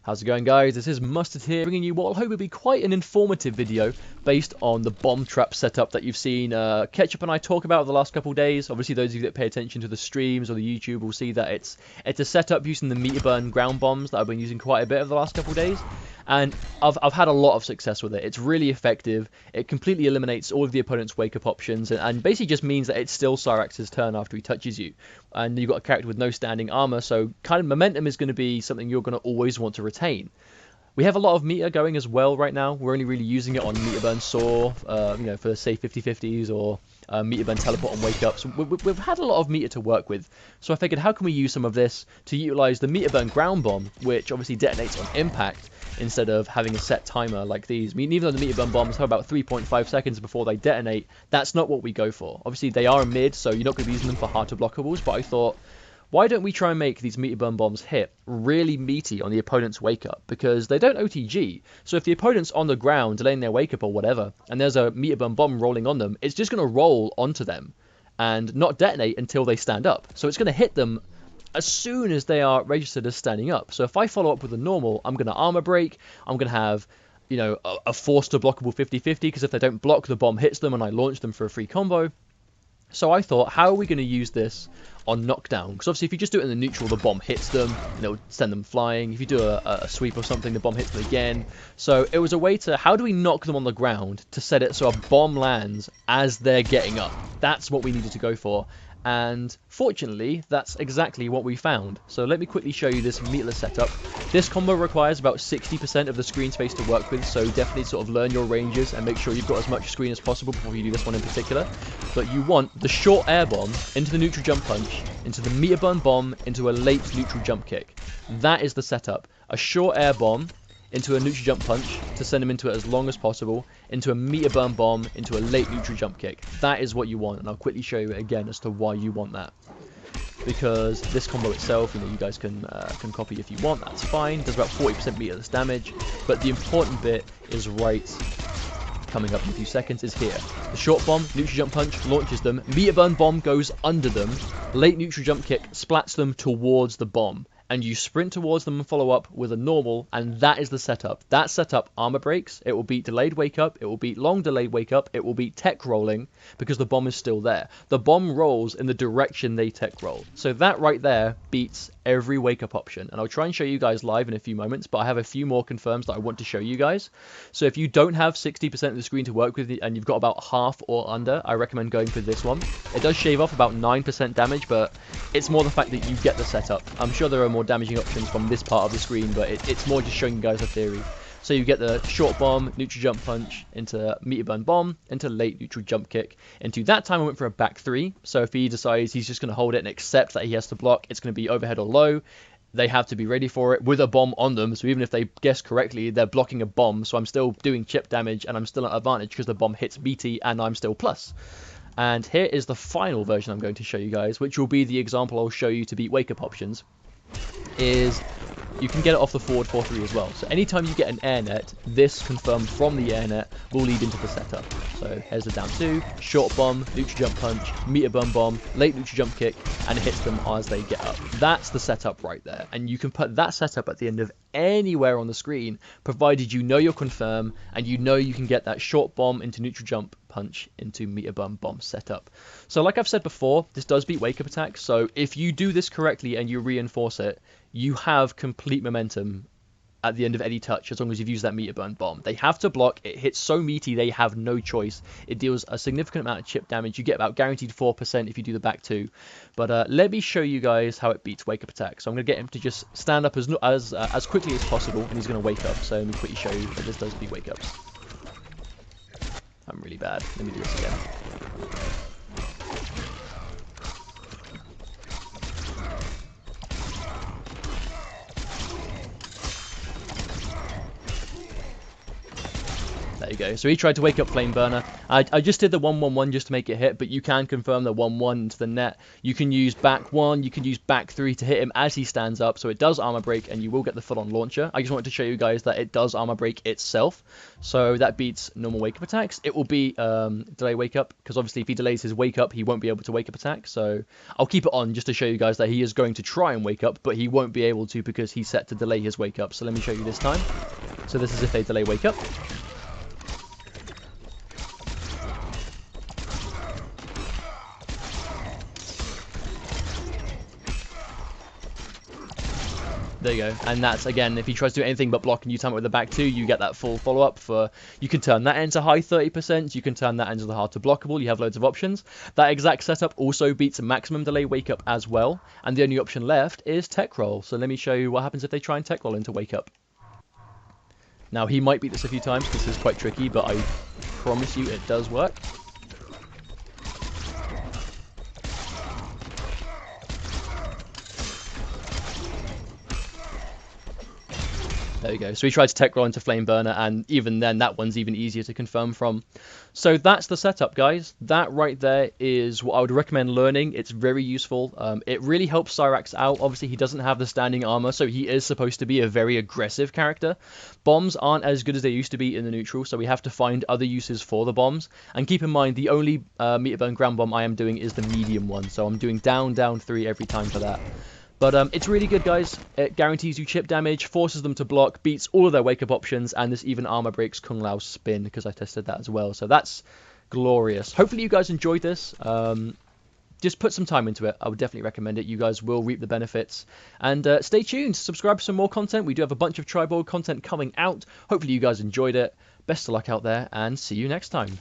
How's it going, guys? This is Mustard here, bringing you what I hope will be quite an informative video based on the bomb trap setup that you've seen Ketchup and I talk about the last couple of days. Obviously, those of you that pay attention to the streams or the YouTube will see that it's a setup using the meter burn ground bombs that I've been using quite a bit over the last couple of days. And I've had a lot of success with it. It's really effective. It completely eliminates all of the opponent's wake-up options and basically just means that it's still Cyrax's turn after he touches you. And you've got a character with no standing armor, so kind of momentum is going to be something you're going to always want to retain. We have a lot of meter going as well right now. We're only really using it on meter burn saw, for say 50-50s or meter burn teleport and wake up. So we've had a lot of meter to work with. So I figured, how can we use some of this to utilize the meter burn ground bomb, which obviously detonates on impact instead of having a set timer like these. I mean, even though the meter burn bombs have about 3.5 seconds before they detonate, that's not what we go for. Obviously, they are mid, so you're not going to be using them for hard to blockables. But I thought, why don't we try and make these meter burn bombs hit really meaty on the opponent's wake up? Because they don't OTG. So if the opponent's on the ground delaying their wake up or whatever, and there's a meter burn bomb rolling on them, it's just going to roll onto them and not detonate until they stand up. So it's going to hit them as soon as they are registered as standing up. So if I follow up with a normal, I'm going to armor break. I'm going to have, a forced to blockable 50-50, because if they don't block, the bomb hits them and I launch them for a free combo. So I thought, how are we going to use this on knockdown? Because obviously if you just do it in the neutral, the bomb hits them and it'll send them flying. If you do a sweep or something, the bomb hits them again. So it was a way to, how do we knock them on the ground to set it so a bomb lands as they're getting up? That's what we needed to go for. And fortunately, that's exactly what we found. So let me quickly show you this meterless setup. This combo requires about 60% of the screen space to work with, so definitely sort of learn your ranges and make sure you've got as much screen as possible before you do this one in particular. But you want the short air bomb into the neutral jump punch, into the meter burn bomb, into a late neutral jump kick. That is the setup. A short air bomb into a neutral jump punch to send him into it as long as possible, into a meter burn bomb, into a late neutral jump kick. That is what you want, and I'll quickly show you again as to why you want that. Because this combo itself, you guys can copy if you want, that's fine. Does about 40% meterless damage, but the important bit is right coming up in a few seconds is here. The short bomb, neutral jump punch, launches them, meter burn bomb goes under them, late neutral jump kick splats them towards the bomb. And you sprint towards them and follow up with a normal, and that is the setup. That setup armor breaks, it will beat delayed wake up, it will beat long delayed wake up, it will beat tech rolling, because the bomb is still there. The bomb rolls in the direction they tech roll. So that right there beats every wake up option. And I'll try and show you guys live in a few moments, but I have a few more confirms that I want to show you guys. So if you don't have 60% of the screen to work with and you've got about half or under, I recommend going for this one. It does shave off about 9% damage, but it's more the fact that you get the setup. I'm sure there are more damaging options from this part of the screen, but it's more just showing you guys a theory. So you get the short bomb, neutral jump punch, into meter burn bomb, into late neutral jump kick. Into that time I went for a back three, so if he decides he's just going to hold it and accept that he has to block, it's going to be overhead or low. They have to be ready for it with a bomb on them, so even if they guess correctly, they're blocking a bomb, so I'm still doing chip damage and I'm still at advantage because the bomb hits BT and I'm still plus. And here is the final version I'm going to show you guys, which will be the example I'll show you to beat wake up options. Is you can get it off the forward 4-3 as well. So anytime you get an air net, this confirmed from the air net will lead into the setup. So here's the down 2, short bomb, neutral jump punch, meter burn bomb, late neutral jump kick, and it hits them as they get up. That's the setup right there. And you can put that setup at the end of anywhere on the screen, provided you know you're confirmed and you know you can get that short bomb into neutral jump punch into meter burn bomb setup. So like I've said before, this does beat wake up attacks. So if you do this correctly and you reinforce it, you have complete momentum at the end of any touch as long as you've used that meter burn bomb. They have to block. It hits so meaty they have no choice. It deals a significant amount of chip damage. You get about guaranteed 4% if you do the back 2. But let me show you guys how it beats wake up attacks. So I'm going to get him to just stand up as quickly as possible, and he's going to wake up. So let me quickly show you that this does beat wake ups. I'm really bad. Let me do this again. There you go. So he tried to wake up Flame Burner. I just did the 1-1-1 just to make it hit, but you can confirm the 1-1 into the net. You can use back 1, you can use back 3 to hit him as he stands up, so it does armor break, and you will get the full-on launcher. I just wanted to show you guys that it does armor break itself, so that beats normal wake up attacks. It will be delay wake up, because obviously if he delays his wake up, he won't be able to wake up attack, so I'll keep it on just to show you guys that he is going to try and wake up, but he won't be able to because he's set to delay his wake up. So let me show you this time. So this is if they delay wake up. There you go. And that's, again, if he tries to do anything but block and you time it with the back 2, you get that full follow-up for... You can turn that into high 30%, you can turn that into the hard to blockable, you have loads of options. That exact setup also beats maximum delay wake up as well, and the only option left is tech roll. So let me show you what happens if they try and tech roll into wake up. Now, he might beat this a few times, this is quite tricky, but I promise you it does work. There we go. So he tried to tech roll into Flame Burner, and even then, that one's even easier to confirm from. So that's the setup, guys. That right there is what I would recommend learning. It's very useful. It really helps Cyrax out. Obviously, he doesn't have the standing armor, so he is supposed to be a very aggressive character. Bombs aren't as good as they used to be in the neutral, so we have to find other uses for the bombs. And keep in mind, the only meter burn ground bomb I am doing is the medium one, so I'm doing down, down 3 every time for that. But it's really good, guys. It guarantees you chip damage, forces them to block, beats all of their wake-up options, and this even armor breaks Kung Lao's spin, because I tested that as well. So that's glorious. Hopefully you guys enjoyed this. Just put some time into it. I would definitely recommend it. You guys will reap the benefits. And stay tuned. Subscribe for some more content. We do have a bunch of Triborg content coming out. Hopefully you guys enjoyed it. Best of luck out there, and see you next time.